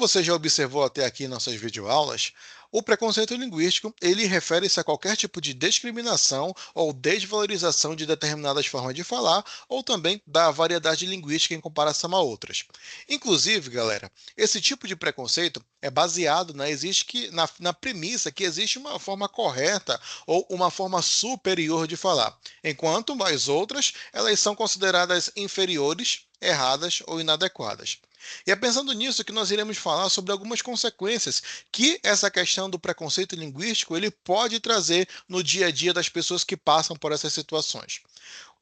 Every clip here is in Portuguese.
você já observou até aqui em nossas videoaulas, o preconceito linguístico, ele refere-se a qualquer tipo de discriminação ou desvalorização de determinadas formas de falar ou também da variedade linguística em comparação a outras. Inclusive, galera, esse tipo de preconceito é baseado na premissa que existe uma forma correta ou uma forma superior de falar, enquanto as outras, elas são consideradas inferiores, erradas ou inadequadas. E é pensando nisso que nós iremos falar sobre algumas consequências que essa questão do preconceito linguístico ele pode trazer no dia a dia das pessoas que passam por essas situações.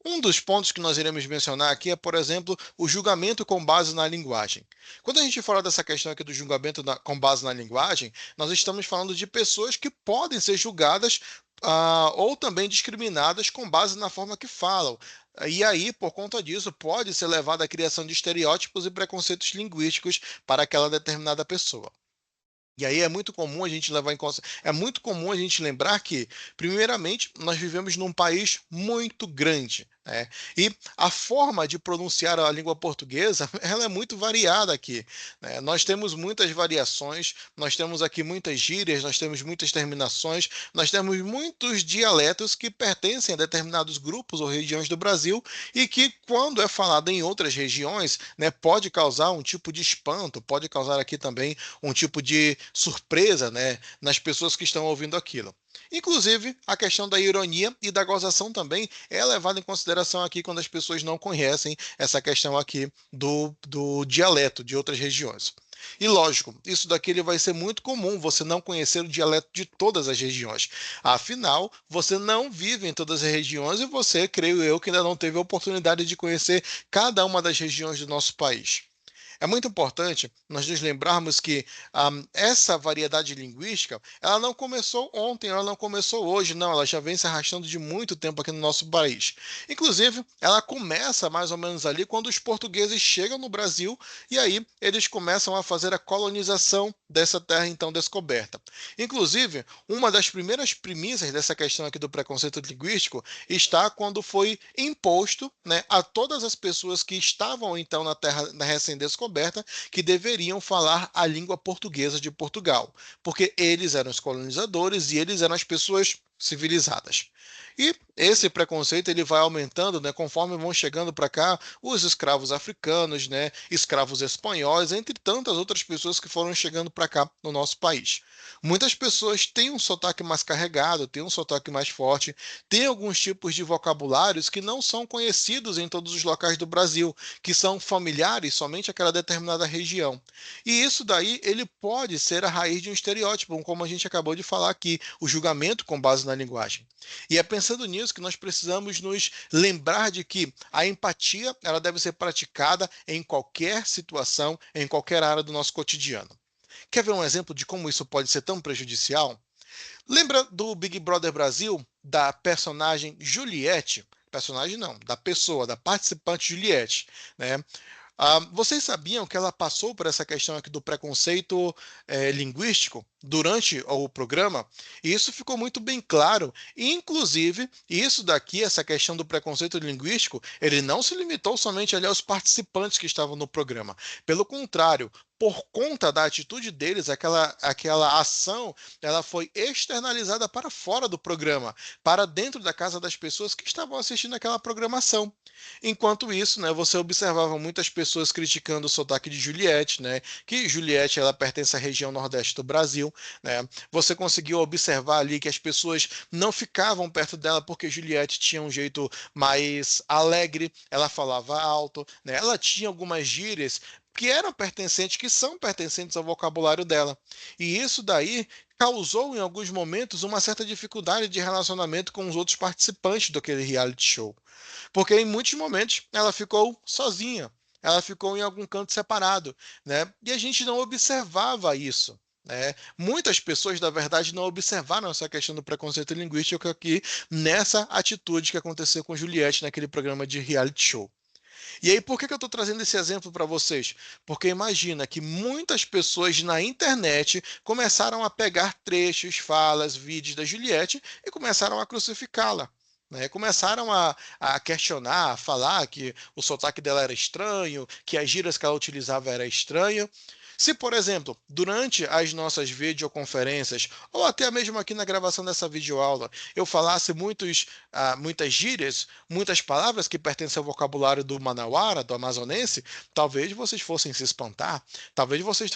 Um dos pontos que nós iremos mencionar aqui é, por exemplo, o julgamento com base na linguagem. Quando a gente fala dessa questão aqui do julgamento com base na linguagem, nós estamos falando de pessoas que podem ser julgadas ou também discriminadas com base na forma que falam. E aí, por conta disso, pode ser levado à criação de estereótipos e preconceitos linguísticos para aquela determinada pessoa. E aí é muito comum a gente levar em conta, é muito comum a gente lembrar que, primeiramente, nós vivemos num país muito grande, né? E a forma de pronunciar a língua portuguesa, ela é muito variada aqui, né? Nós temos muitas variações, nós temos aqui muitas gírias, nós temos muitas terminações, nós temos muitos dialetos que pertencem a determinados grupos ou regiões do Brasil e que, quando é falado em outras regiões, né, pode causar um tipo de espanto, pode causar aqui também um tipo de surpresa, né, nas pessoas que estão ouvindo aquilo. Inclusive, a questão da ironia e da gozação também é levada em consideração aqui quando as pessoas não conhecem essa questão aqui do dialeto de outras regiões. E lógico, isso daqui ele vai ser muito comum, você não conhecer o dialeto de todas as regiões. Afinal, você não vive em todas as regiões e você, creio eu, que ainda não teve a oportunidade de conhecer cada uma das regiões do nosso país. É muito importante nós nos lembrarmos que essa variedade linguística, ela não começou ontem, ela não começou hoje, não, ela já vem se arrastando de muito tempo aqui no nosso país. Inclusive, ela começa mais ou menos ali quando os portugueses chegam no Brasil e aí eles começam a fazer a colonização dessa terra então descoberta. Inclusive, uma das primeiras premissas dessa questão aqui do preconceito linguístico está quando foi imposto, né, a todas as pessoas que estavam então na terra recém-descoberta que deveriam falar a língua portuguesa de Portugal, porque eles eram os colonizadores e eles eram as pessoas civilizadas. E esse preconceito ele vai aumentando, né, conforme vão chegando para cá os escravos africanos, né, escravos espanhóis, entre tantas outras pessoas que foram chegando para cá no nosso país. Muitas pessoas têm um sotaque mais carregado, têm um sotaque mais forte, têm alguns tipos de vocabulários que não são conhecidos em todos os locais do Brasil, que são familiares somente àquela determinada região. E isso daí ele pode ser a raiz de um estereótipo, como a gente acabou de falar aqui, o julgamento com base na linguagem. E é pensando nisso que nós precisamos nos lembrar de que a empatia ela deve ser praticada em qualquer situação, em qualquer área do nosso cotidiano. Quer ver um exemplo de como isso pode ser tão prejudicial? Lembra do Big Brother Brasil, da personagem Juliette? Personagem não, da pessoa, da participante Juliette, né? Vocês sabiam que ela passou por essa questão aqui do preconceito linguístico durante o programa? E isso ficou muito bem claro. Inclusive, isso daqui, essa questão do preconceito linguístico, ele não se limitou somente ali aos participantes que estavam no programa. Pelo contrário, por conta da atitude deles, aquela ação, ela foi externalizada para fora do programa, para dentro da casa das pessoas que estavam assistindo aquela programação. Enquanto isso, né, você observava muitas pessoas criticando o sotaque de Juliette, né, que Juliette ela pertence à região nordeste do Brasil, né. Você conseguiu observar ali que as pessoas não ficavam perto dela porque Juliette tinha um jeito mais alegre, ela falava alto, né, ela tinha algumas gírias que são pertencentes ao vocabulário dela. E isso daí causou em alguns momentos uma certa dificuldade de relacionamento com os outros participantes daquele reality show. Porque em muitos momentos ela ficou sozinha, ela ficou em algum canto separado, né? E a gente não observava isso. Né? Muitas pessoas, na verdade, não observaram essa questão do preconceito linguístico aqui nessa atitude que aconteceu com Juliette naquele programa de reality show. E aí, por que eu estou trazendo esse exemplo para vocês? Porque imagina que muitas pessoas na internet começaram a pegar trechos, falas, vídeos da Juliette e começaram a crucificá-la. Né? Começaram a questionar, a falar que o sotaque dela era estranho, que as gírias que ela utilizava era estranho. Se, por exemplo, durante as nossas videoconferências, ou até mesmo aqui na gravação dessa videoaula, eu falasse muitas gírias, muitas palavras que pertencem ao vocabulário do manauara, do amazonense, talvez vocês fossem se espantar, talvez vocês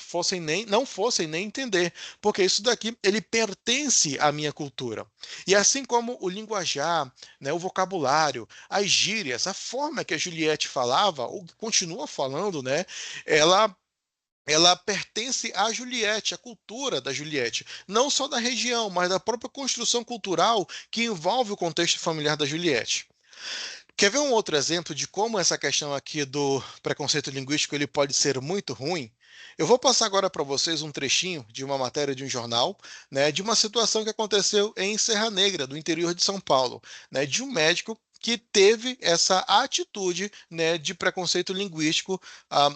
não fossem nem entender, porque isso daqui ele pertence à minha cultura. E assim como o linguajar, né, o vocabulário, as gírias, a forma que a Juliette falava, ou continua falando, né, ela ela pertence à Juliette, à cultura da Juliette, não só da região, mas da própria construção cultural que envolve o contexto familiar da Juliette. Quer ver um outro exemplo de como essa questão aqui do preconceito linguístico ele pode ser muito ruim? Eu vou passar agora para vocês um trechinho de uma matéria de um jornal, né, de uma situação que aconteceu em Serra Negra, do interior de São Paulo, né, de um médico que teve essa atitude, né, de preconceito linguístico,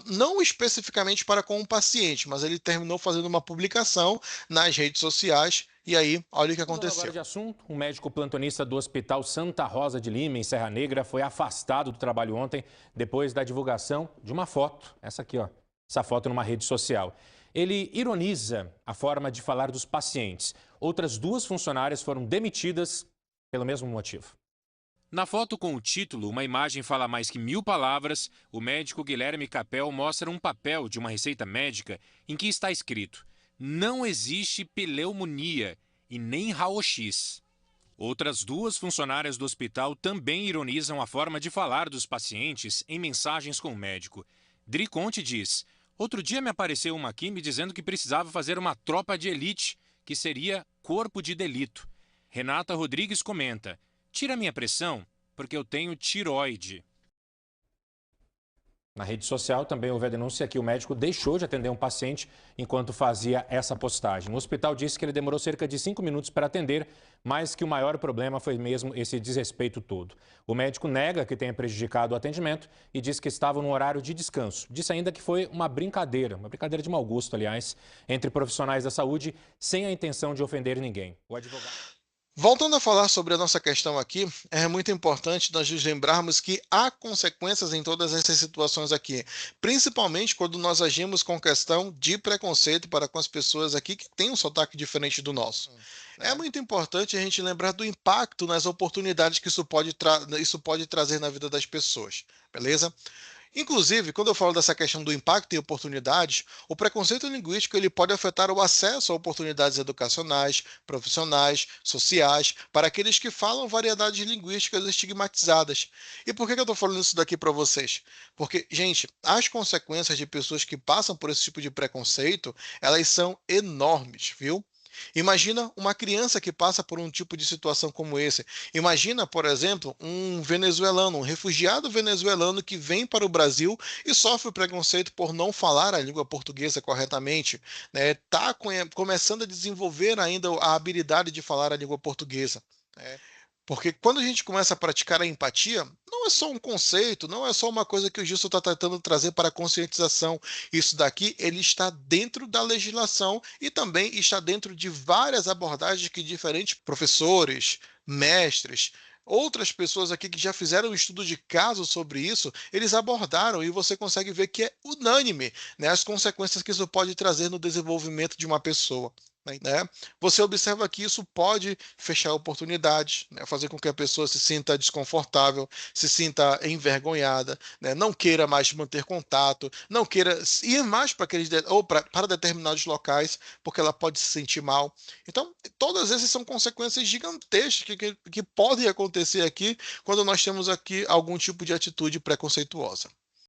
não especificamente para com o paciente, mas ele terminou fazendo uma publicação nas redes sociais. E aí, olha o que Mudando agora aconteceu. de assunto, um médico plantonista do Hospital Santa Rosa de Lima, em Serra Negra, foi afastado do trabalho ontem depois da divulgação de uma foto. Essa aqui, ó. Essa foto numa rede social. Ele ironiza a forma de falar dos pacientes. Outras duas funcionárias foram demitidas pelo mesmo motivo. Na foto com o título, uma imagem fala mais que 1000 palavras, o médico Guilherme Capel mostra um papel de uma receita médica em que está escrito: não existe pneumonia e nem raio-x. Outras duas funcionárias do hospital também ironizam a forma de falar dos pacientes em mensagens com o médico. Dri Conte diz: outro dia me apareceu uma aqui me dizendo que precisava fazer uma tropa de elite, que seria corpo de delito. Renata Rodrigues comenta: tira minha pressão, porque eu tenho tiroide. Na rede social também houve a denúncia que o médico deixou de atender um paciente enquanto fazia essa postagem. O hospital disse que ele demorou cerca de 5 minutos para atender, mas que o maior problema foi mesmo esse desrespeito todo. O médico nega que tenha prejudicado o atendimento e diz que estava no horário de descanso. Disse ainda que foi uma brincadeira de mau gosto, aliás, entre profissionais da saúde, sem a intenção de ofender ninguém. O advogado... Voltando a falar sobre a nossa questão aqui, é muito importante nós nos lembrarmos que há consequências em todas essas situações aqui, principalmente quando nós agimos com questão de preconceito para com as pessoas aqui que têm um sotaque diferente do nosso. É muito importante a gente lembrar do impacto nas oportunidades que isso pode trazer na vida das pessoas, beleza? Inclusive, quando eu falo dessa questão do impacto e oportunidades, o preconceito linguístico ele pode afetar o acesso a oportunidades educacionais, profissionais, sociais, para aqueles que falam variedades linguísticas estigmatizadas. E por que eu estou falando isso daqui para vocês? Porque, gente, as consequências de pessoas que passam por esse tipo de preconceito, elas são enormes, viu? Imagina uma criança que passa por um tipo de situação como esse. Imagina, por exemplo, um venezuelano, um refugiado venezuelano que vem para o Brasil e sofre preconceito por não falar a língua portuguesa corretamente, né? Está começando a desenvolver ainda a habilidade de falar a língua portuguesa, né? Porque quando a gente começa a praticar a empatia, não é só um conceito, não é só uma coisa que o Gilson está tentando trazer para a conscientização. Isso daqui ele está dentro da legislação e também está dentro de várias abordagens que diferentes professores, mestres, outras pessoas aqui que já fizeram um estudo de caso sobre isso, eles abordaram e você consegue ver que é unânime, né, as consequências que isso pode trazer no desenvolvimento de uma pessoa. Né? Você observa que isso pode fechar oportunidades, né? Fazer com que a pessoa se sinta desconfortável, se sinta envergonhada, né? Não queira mais manter contato, não queira ir mais para para determinados locais, porque ela pode se sentir mal. Então, todas essas são consequências gigantescas que podem acontecer aqui quando nós temos aqui algum tipo de atitude preconceituosa.